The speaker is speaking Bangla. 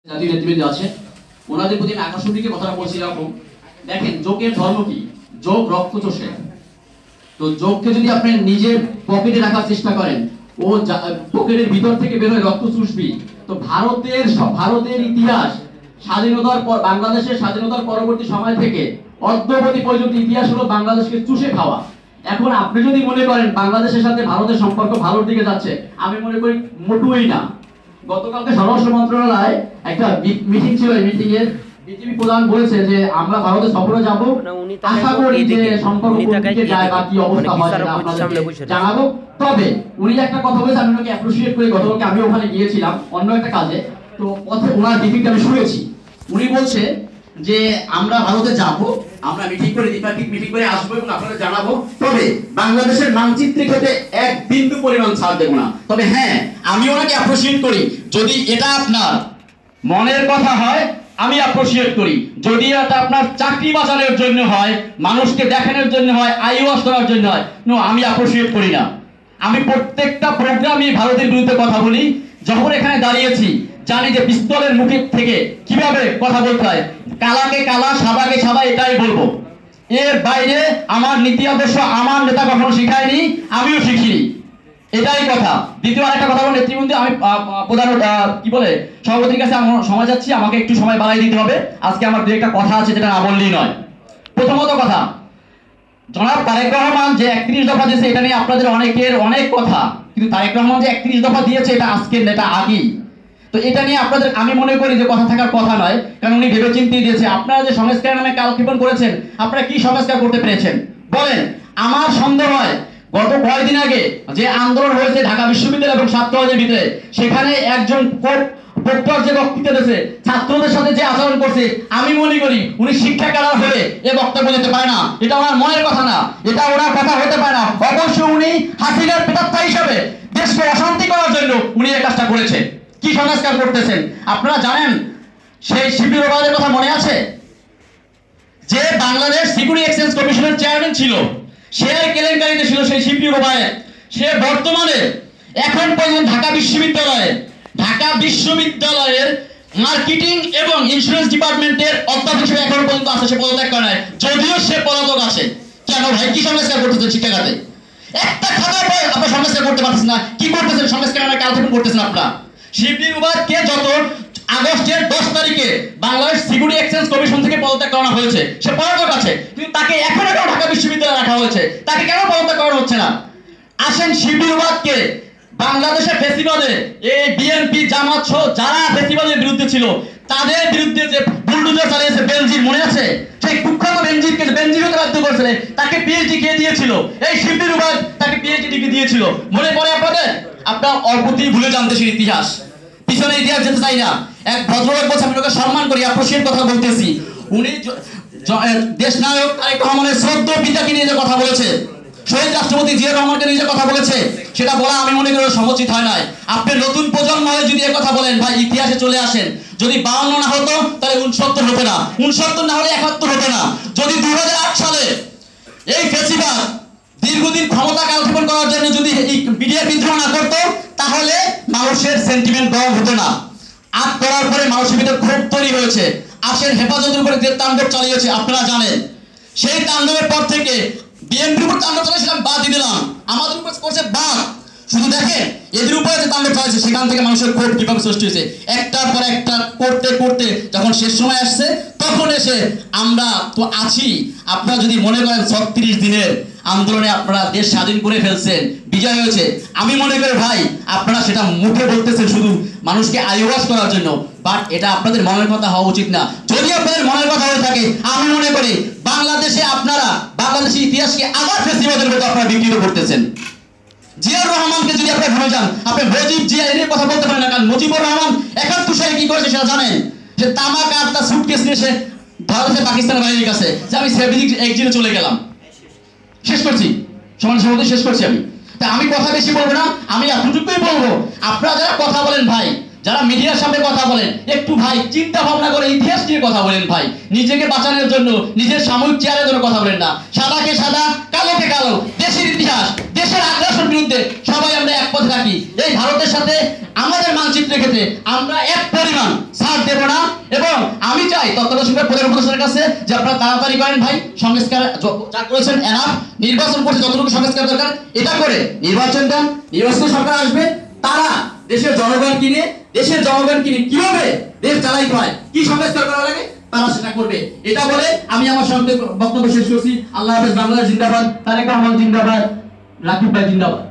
জাতীয় নেতৃবৃন্দ আছে ওনাদের প্রতি আমি আকর্ষণ দিকে কথাটা বলছি এরকম। দেখেন যোগের ধর্ম কি? যোগ রক্ত চোষে। তো যোগকে যদি আপনি নিজের পকেটে রাখার চেষ্টা করেন, ও পকেটের ভিতর থেকে বের হয়ে রক্ত চুষবি। তো ভারতের ইতিহাস স্বাধীনতার পর, বাংলাদেশের স্বাধীনতার পরবর্তী সময় থেকে অদ্যাবধি পর্যন্ত ইতিহাস হলো বাংলাদেশকে চুষে খাওয়া। এখন আপনি যদি মনে করেন বাংলাদেশের সাথে ভারতের সম্পর্ক ভালোর দিকে যাচ্ছে, আমি মনে করি মোটেই না। গতকালকে স্বরাষ্ট্র মন্ত্রণালয়ে একটা মিটিং ছিল, এই মিটিং এর বিজেপি প্রধান বলেছে যে আমরা ভারতে সফরে যাব, আশা করি যে সম্পর্ক কোনদিকে যায় বা কি অবস্থা হয় সেটা আপনাদের জানাবো। তবে উনি একটা কথা বলেছে, আমি ওনাকে অ্যাপ্রিশিয়েট করি। গতকালকে আমি ওখানে গিয়েছিলাম অন্য একটা কাজে, তো পথে ওনার ব্রিফিংটা আমি শুনেছি। উনি বলছে যে আমরা ভারতে যাব, আমরা মিটিং করে দ্বিপাক্ষিক মিটিং করে আসবো এবং আপনাদের জানাবো, তবে বাংলাদেশের মানচিত্রে ক্ষেত্রে এক বিন্দু পরিমাণ ছাড় দেব না। তবে হ্যাঁ, আমি ওনাকে অ্যাপ্রিশিয়েট করি যদি এটা আপনার মনের কথা হয়, আমি অ্যাপ্রিশিয়েট করি। যদি এটা আপনার চাকরি বাঁচানোর জন্য হয়, মানুষকে দেখানোর জন্য হয়, আইওয়াস করার জন্য হয়, নো, আমি অ্যাপ্রিশিয়েট করি না। আমি প্রত্যেকটা প্রোগ্রামে ভারতের বিরুদ্ধে কথা বলি। যখন এখানে দাঁড়িয়েছি জানি যে পিস্তলের মুখে থেকে কিভাবে কথা বলতে হয়, কালাকে কালা সাদাকে সাদা, এটাই বলবো। এর বাইরে আমার নীতি আদর্শ আমার নেতা কখনো শিখায়নি, আমিও শিখিনি, এটাই কথা। দ্বিতীয় আরেকটা কথা বলে নেতৃবৃন্দ, আমি প্রধান কি বলে সভাপতির কাছে সময় যাচ্ছি, আমাকে একটু সময় বাড়াই দিতে হবে। আজকে আমার দু একটা কথা আছে যেটা না বললেই নয়। প্রথমত কথা, জনাব তারেক রহমান যে 31 দফা দিয়েছে, এটা নিয়ে আপনাদের অনেকের অনেক কথা, কিন্তু তারেক রহমান যে 31 দফা দিয়েছে এটা আজকের নেতা আগেই। তো এটা নিয়ে আপনাদের আমি মনে করি যে কথা থাকার কথা নয়, কারণ উনি ভেবে চিন্তে দিয়েছে। আপনারা যে সংস্কার নামে কালক্ষেপণ করেছেন, আপনারা কি সংস্কার করতে পেরেছেন বলেন? আমার সন্দেহ হয় গত কয়েকদিন আগে যে আন্দোলন হয়েছে ঢাকা বিশ্ববিদ্যালয় এবং ছাত্রদের ভিতরে, সেখানে একজন প্রক্টর যে বক্তৃতা দিয়েছে, ছাত্রদের সাথে যে আচরণ করছে, আমি মনে করি উনি শিক্ষা কারার হয়ে এ বক্তব্য দিতে পারে না। এটা ওনার মনের কথা না, এটা ওনার কথা হতে পারে না। অবশ্যই উনি হাসিনার প্রেতাত্মা হিসেবে দেশকে অশান্তি করার জন্য উনি এই কাজটা করেছে। কি সংস্কার করতেছেন আপনারা জানেন? সেই শিবির ওবায়দের কথা মনে আছে, যে বাংলাদেশ সিকিউরিটি এক্সচেঞ্জ কমিশনের চেয়ারম্যান ছিল, সে কেলেঙ্কারিতে ছিল সেই শিবির ওবায়দ। সে বর্তমানে এখন পর্যন্ত ঢাকা বিশ্ববিদ্যালয়ের মার্কেটিং এবং ইন্স্যুরেন্স ডিপার্টমেন্টের অধ্যাপক হিসেবে এখন পর্যন্ত আছে, সে পদত্যাগ করে নাই, যদিও সে পলাতক আছে। কেন ভাই, কি সংস্কার করতেছেন শিক্ষা খাতে? একটা খাতার পর আপনারা সংস্কার করতে পারতেছেন না, কি করতেছেন? সংস্কার নামে কালক্ষেপণ করতেছেন আপনারা। শিবির ওবায়দকে যত আগস্টের 10 তারিখে বাংলাদেশ সিকিউরিটি এক্সচেঞ্জ কমিশন থেকে পদত্যাগ করানো হয়েছে, সে পলাতক আছে, কিন্তু তাকে এখন ঢাকা বিশ্ববিদ্যালয়ে রাখা হয়েছে। তাকে কেন পদত্যাগ করানো হচ্ছে না? আসেন, শিবির ওবায়দকে বাংলাদেশের ফেসিবাদে এই বিএনপি জামাত সহ যারা ফেসিবাদের বিরুদ্ধে ছিল, তাদের বিরুদ্ধে যে বুলডোজার চালিয়েছে বেনজির, মনে আছে? সেই কুখ্যাত বেনজির হতে বাধ্য করেছিল, তাকে পিএইচডি কে দিয়েছিল এই শিবির ওবায়দ, তাকে পিএইচডি ডিগ্রি দিয়েছিল। মনে পড়ে আপনাদের? আপনার অল্পতেই ভুলে যান দেশের ইতিহাস, পিছনে ইতিহাস যেতে চাই না। এক ভদ্রলোক বলছে, আমি ওকে সম্মান করি, অ্যাপ্রিশিয়েট কথা বলতেছি। উনি দেশ নায়ক তারেক রহমানের শ্রদ্ধ পিতাকে নিয়ে যে কথা বলেছে, শহীদ রাষ্ট্রপতি জিয়া রহমানকে নিয়ে যে কথা বলেছে, সেটা বলা আমি মনে করি সমুচিত হয় নাই। আপনি নতুন প্রজন্ম হয়ে যদি কথা বলেন, ভাই ইতিহাসে চলে আসেন। যদি 52 না হতো তাহলে 69 হতো না, 69 না হলে 71 হতো না। যদি 2008 সালে এই ফেসিবাদ দীর্ঘদিন ক্ষমতা কালক্ষেপণ করার জন্য যদি এই বিডিআর বিদ্রোহ না করতো, তাহলে মানুষের সেন্টিমেন্ট গরম হতো না। আট করার পরে মানুষের ভিতরে ক্ষোভ তৈরি হয়েছে। আসেন, হেফাজতের উপরে যে তাণ্ডব চালিয়েছে আপনারা জানেন। সেই তাণ্ডবের পর থেকে বিএনপির উপর তাণ্ডব চালিয়েছিলাম, বাদ দিয়ে দিলাম, আমাদের উপর করছে বাদ। শুধু দেখেন এদের উপরে যে তাণ্ডব চালিয়েছে, সেখান থেকে মানুষের ক্ষোভ কিভাবে সৃষ্টি হয়েছে। একটার পর একটা করতে করতে যখন শেষ সময় আসছে, তখন এসে আমরা তো আছি। আপনারা যদি মনে করেন 36 দিনের আন্দোলনে আপনারা দেশ স্বাধীন করে ফেলছেন, বিজয় হয়েছে, আমি মনে করি ভাই আপনারা সেটা মুখে বলতেছেন শুধু মানুষকে আইওয়াস করার জন্য, বাট এটা আপনাদের মনের কথা হওয়া উচিত না। যদি আপনাদের মনের কথা হয়ে থাকে, আমি মনে করি বাংলাদেশে আপনারা বাংলাদেশের ইতিহাসকে আবার ফেসিবাদের মতো আপনারা বিকৃত করতেছেন। জিয়াউর রহমানকে যদি আপনারা ভুলে যান, আপনি মুজিব জিয়া এর কথা বলতে পারেন না, কারণ মুজিবুর রহমান 71 সালে কি করেছে সেটা জানেন? সে তামাক আর তার সুটকেস নিয়ে সে ভারতে পাকিস্তানের বাইরের কাছে যে আমি সেভিং এক্সিটে চলে গেলাম। শেষ করছি, সমান সমাধি শেষ করছি আমি। তা আমি কথা বেশি বলবো না, আমি এতটুকুই বলবো, আপনারা যারা কথা বলেন ভাই, যারা মিডিয়ার সামনে কথা বলেন, একটু ভাই চিন্তা ভাবনা করে ইতিহাস নিয়ে কথা বলেন ভাই। নিজেকে বাঁচানোর জন্য, নিজের সাময়িক চেয়ারের জন্য কথা বলেন না। সাদাকে সাদা, কালোকে কালো, দেশের ইতিহাস, দেশের আগ্রাসন আগ্রাসন বিরুদ্ধে সবাই আমরা এক পথে থাকি। এই ভারতের সাথে আমাদের মানচিত্রের ক্ষেত্রে আমরা এক পরিমাণ ছাড় দেব না। এবং আমি চাই তত্ত্বাবধায়ক সরকার প্রধান উপদেষ্টার কাছে যে আপনারা তাড়াতাড়ি করেন ভাই, সংস্কার যা করেছেন এনাফ, নির্বাচন করতে যতটুকু সংস্কার দরকার এটা করে নির্বাচন দেন, নির্বাচিত সরকার আসবে, তারা দেশের জনগণ কিনে কিভাবে দেশ চালাইতে হয়, কি সংস্কার করা লাগে তারা সেটা করবে। এটা বলে আমি আমার বক্তব্য শেষ করছি। আল্লাহ হাফেজ। বাংলাদেশ জিন্দাবাদ, তারেক রহমান জিন্দাবাদ, রাকিব ভাই জিন্দাবাদ।